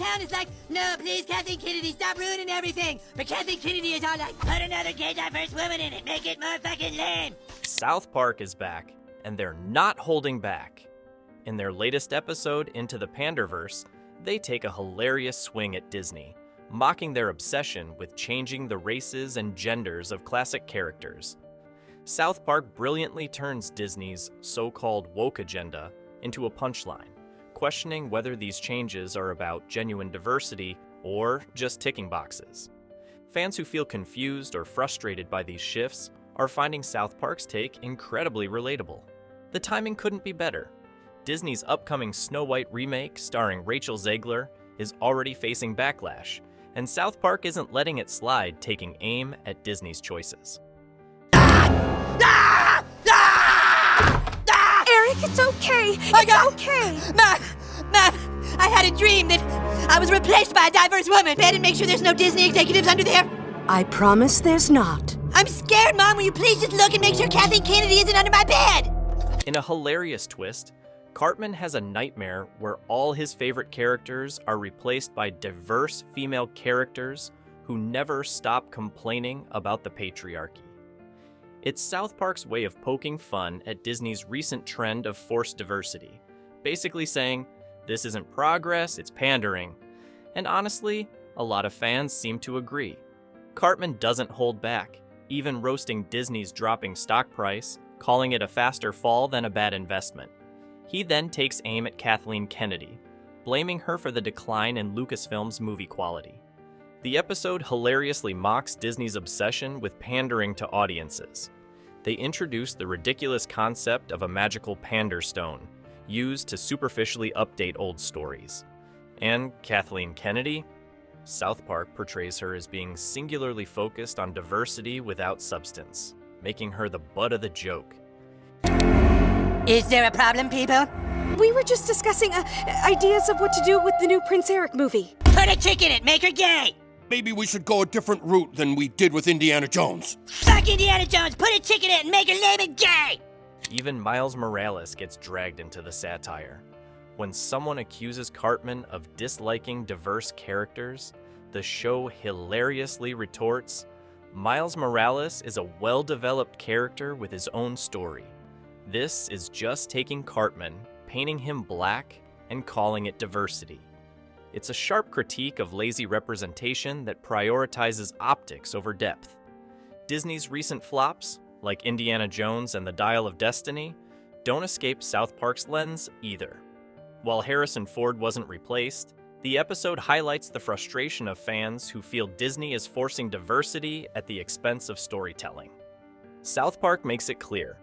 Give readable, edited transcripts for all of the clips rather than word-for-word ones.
town is like, no, please, Kathleen Kennedy, stop ruining everything. But Kathleen Kennedy is all like, put another gay diverse woman in it, make it more fucking lame. South Park is back, and they're not holding back. In their latest episode, Into the Panderverse, they take a hilarious swing at Disney, mocking their obsession with changing the races and genders of classic characters. South Park brilliantly turns Disney's so-called woke agenda into a punchline, questioning whether these changes are about genuine diversity or just ticking boxes. Fans who feel confused or frustrated by these shifts are finding South Park's take incredibly relatable. The timing couldn't be better. Disney's upcoming Snow White remake starring Rachel Zegler is already facing backlash, and South Park isn't letting it slide, taking aim at Disney's choices. Eric, it's okay. Okay. Mom, I had a dream that I was replaced by a diverse woman. Bed and make sure there's no Disney executives under there. I promise there's not. I'm scared, Mom. Will you please just look and make sure Kathleen Kennedy isn't under my bed? In a hilarious twist, Cartman has a nightmare where all his favorite characters are replaced by diverse female characters who never stop complaining about the patriarchy. It's South Park's way of poking fun at Disney's recent trend of forced diversity, basically saying, this isn't progress, it's pandering. And honestly, a lot of fans seem to agree. Cartman doesn't hold back, even roasting Disney's dropping stock price, calling it a faster fall than a bad investment. He then takes aim at Kathleen Kennedy, blaming her for the decline in Lucasfilm's movie quality. The episode hilariously mocks Disney's obsession with pandering to audiences. They introduce the ridiculous concept of a magical pander stone, used to superficially update old stories. And Kathleen Kennedy? South Park portrays her as being singularly focused on diversity without substance, making her the butt of the joke. Is there a problem, people? We were just discussing ideas of what to do with the new Prince Eric movie. Put a chick in it, make her gay. Maybe we should go a different route than we did with Indiana Jones. Fuck Indiana Jones, put a chick in it and make her lame and gay. Even Miles Morales gets dragged into the satire. When someone accuses Cartman of disliking diverse characters, the show hilariously retorts, Miles Morales is a well-developed character with his own story. This is just taking Cartman, painting him black, and calling it diversity. It's a sharp critique of lazy representation that prioritizes optics over depth. Disney's recent flops, like Indiana Jones and the Dial of Destiny, don't escape South Park's lens either. While Harrison Ford wasn't replaced, the episode highlights the frustration of fans who feel Disney is forcing diversity at the expense of storytelling. South Park makes it clear.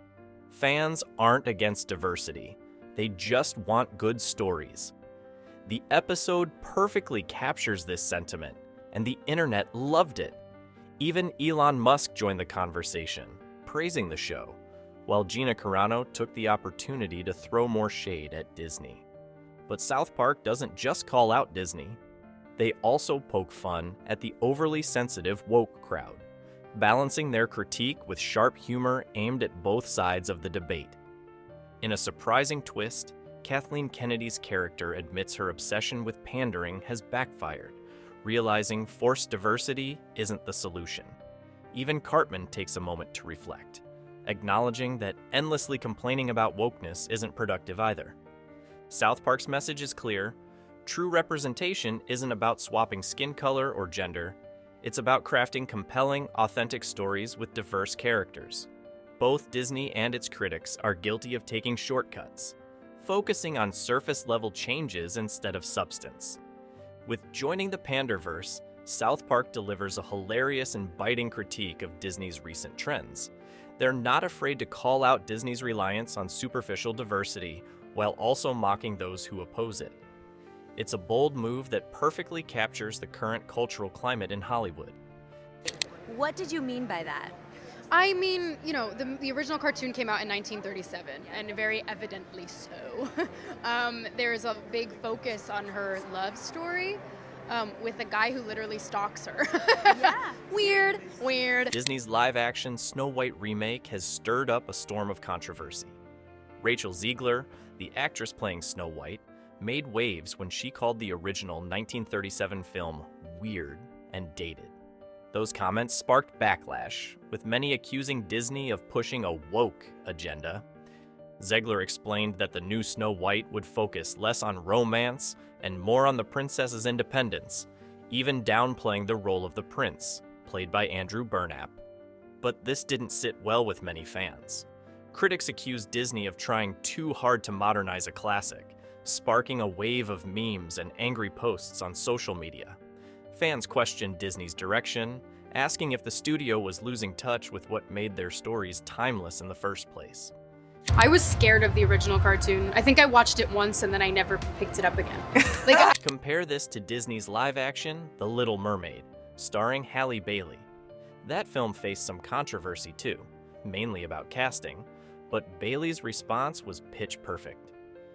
Fans aren't against diversity. They just want good stories. The episode perfectly captures this sentiment, and the internet loved it. Even Elon Musk joined the conversation, praising the show, while Gina Carano took the opportunity to throw more shade at Disney. But South Park doesn't just call out Disney. They also poke fun at the overly sensitive woke crowd, balancing their critique with sharp humor aimed at both sides of the debate. In a surprising twist, Kathleen Kennedy's character admits her obsession with pandering has backfired, realizing forced diversity isn't the solution. Even Cartman takes a moment to reflect, acknowledging that endlessly complaining about wokeness isn't productive either. South Park's message is clear. True representation isn't about swapping skin color or gender. It's about crafting compelling, authentic stories with diverse characters. Both Disney and its critics are guilty of taking shortcuts, focusing on surface-level changes instead of substance. With joining the Panderverse, South Park delivers a hilarious and biting critique of Disney's recent trends. They're not afraid to call out Disney's reliance on superficial diversity while also mocking those who oppose it. It's a bold move that perfectly captures the current cultural climate in Hollywood. What did you mean by that? I mean, you know, the original cartoon came out in 1937, and very evidently so. There's a big focus on her love story with a guy who literally stalks her. Yeah. Weird. Disney's live-action Snow White remake has stirred up a storm of controversy. Rachel Zegler, the actress playing Snow White, made waves when she called the original 1937 film weird and dated. Those comments sparked backlash, with many accusing Disney of pushing a woke agenda. Zegler explained that the new Snow White would focus less on romance and more on the princess's independence, even downplaying the role of the prince, played by Andrew Burnap. But this didn't sit well with many fans. Critics accused Disney of trying too hard to modernize a classic, sparking a wave of memes and angry posts on social media. Fans questioned Disney's direction, asking if the studio was losing touch with what made their stories timeless in the first place. I was scared of the original cartoon. I think I watched it once and then I never picked it up again. Compare this to Disney's live action, The Little Mermaid, starring Halle Bailey. That film faced some controversy too, mainly about casting, but Bailey's response was pitch perfect.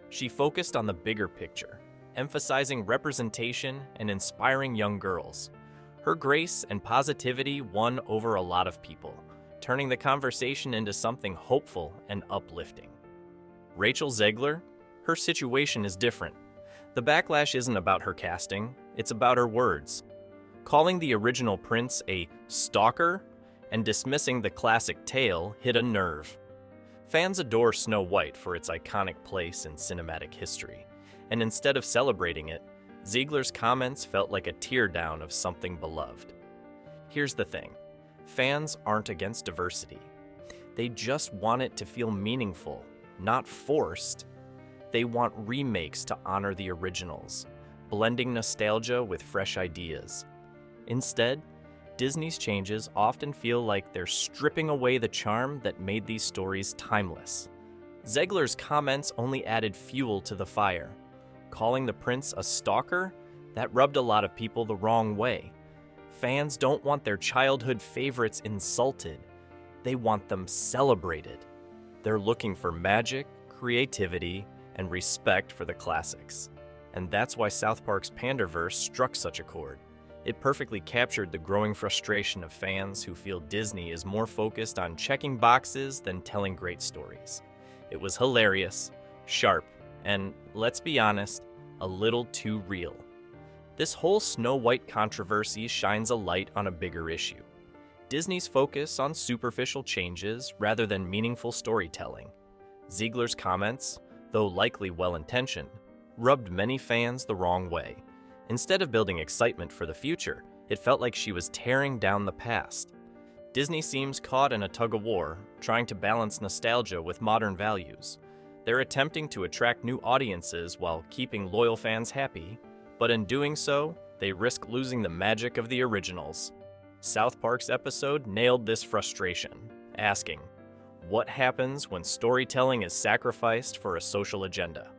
She focused on the bigger picture, emphasizing representation and inspiring young girls. Her grace and positivity won over a lot of people, turning the conversation into something hopeful and uplifting. Rachel Zegler, her situation is different. The backlash isn't about her casting, it's about her words. Calling the original prince a stalker and dismissing the classic tale hit a nerve. Fans adore Snow White for its iconic place in cinematic history, and instead of celebrating it, Ziegler's comments felt like a teardown of something beloved. Here's the thing. Fans aren't against diversity. They just want it to feel meaningful, not forced. They want remakes to honor the originals, blending nostalgia with fresh ideas. Instead, Disney's changes often feel like they're stripping away the charm that made these stories timeless. Zegler's comments only added fuel to the fire. Calling the prince a stalker? That rubbed a lot of people the wrong way. Fans don't want their childhood favorites insulted. They want them celebrated. They're looking for magic, creativity, and respect for the classics. And that's why South Park's Panderverse struck such a chord. It perfectly captured the growing frustration of fans who feel Disney is more focused on checking boxes than telling great stories. It was hilarious, sharp, and, let's be honest, a little too real. This whole Snow White controversy shines a light on a bigger issue. Disney's focus on superficial changes rather than meaningful storytelling. Ziegler's comments, though likely well-intentioned, rubbed many fans the wrong way. Instead of building excitement for the future, it felt like she was tearing down the past. Disney seems caught in a tug-of-war, trying to balance nostalgia with modern values. They're attempting to attract new audiences while keeping loyal fans happy, but in doing so, they risk losing the magic of the originals. South Park's episode nailed this frustration, asking, what happens when storytelling is sacrificed for a social agenda?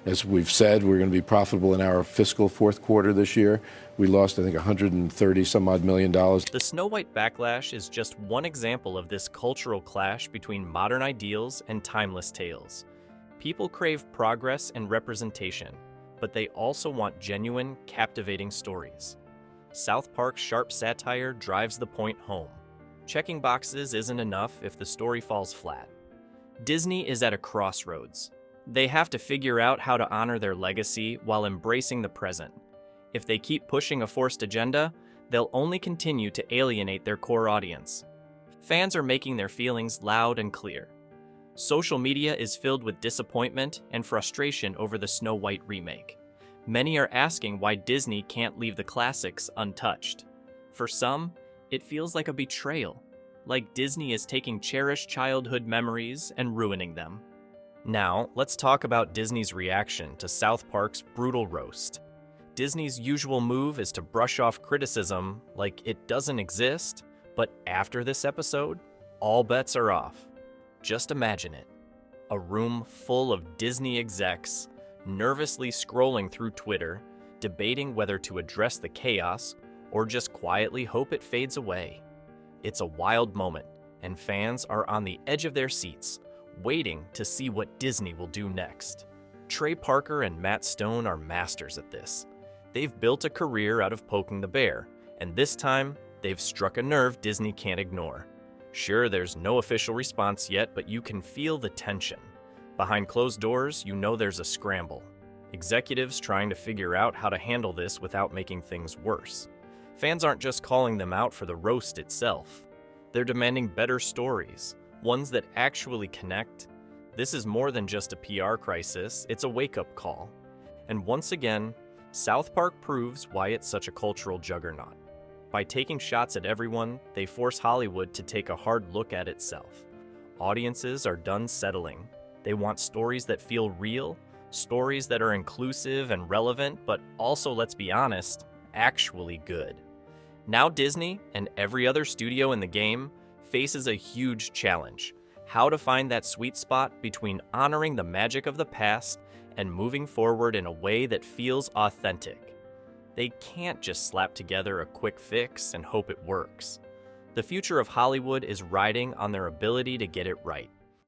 As we've said, we're going to be profitable in our fiscal fourth quarter this year. We lost, I think, $130 some odd million. The Snow White backlash is just one example of this cultural clash between modern ideals and timeless tales. People crave progress and representation, but they also want genuine, captivating stories. South Park's sharp satire drives the point home. Checking boxes isn't enough if the story falls flat. Disney is at a crossroads. They have to figure out how to honor their legacy while embracing the present. If they keep pushing a forced agenda, they'll only continue to alienate their core audience. Fans are making their feelings loud and clear. Social media is filled with disappointment and frustration over the Snow White remake. Many are asking why Disney can't leave the classics untouched. For some, it feels like a betrayal, like Disney is taking cherished childhood memories and ruining them. Now, let's talk about Disney's reaction to South Park's brutal roast. Disney's usual move is to brush off criticism like it doesn't exist, but after this episode, all bets are off. Just imagine it. A room full of Disney execs, nervously scrolling through Twitter, debating whether to address the chaos or just quietly hope it fades away. It's a wild moment, and fans are on the edge of their seats, waiting to see what Disney will do next. Trey Parker and Matt Stone are masters at this. They've built a career out of poking the bear, and this time, they've struck a nerve Disney can't ignore. Sure, there's no official response yet, but you can feel the tension. Behind closed doors, you know there's a scramble. Executives trying to figure out how to handle this without making things worse. Fans aren't just calling them out for the roast itself. They're demanding better stories, ones that actually connect. This is more than just a PR crisis, it's a wake-up call. And once again, South Park proves why it's such a cultural juggernaut. By taking shots at everyone, they force Hollywood to take a hard look at itself. Audiences are done settling. They want stories that feel real, stories that are inclusive and relevant, but also, let's be honest, actually good. Now Disney, and every other studio in the game, faces a huge challenge: how to find that sweet spot between honoring the magic of the past and moving forward in a way that feels authentic. They can't just slap together a quick fix and hope it works. The future of Hollywood is riding on their ability to get it right.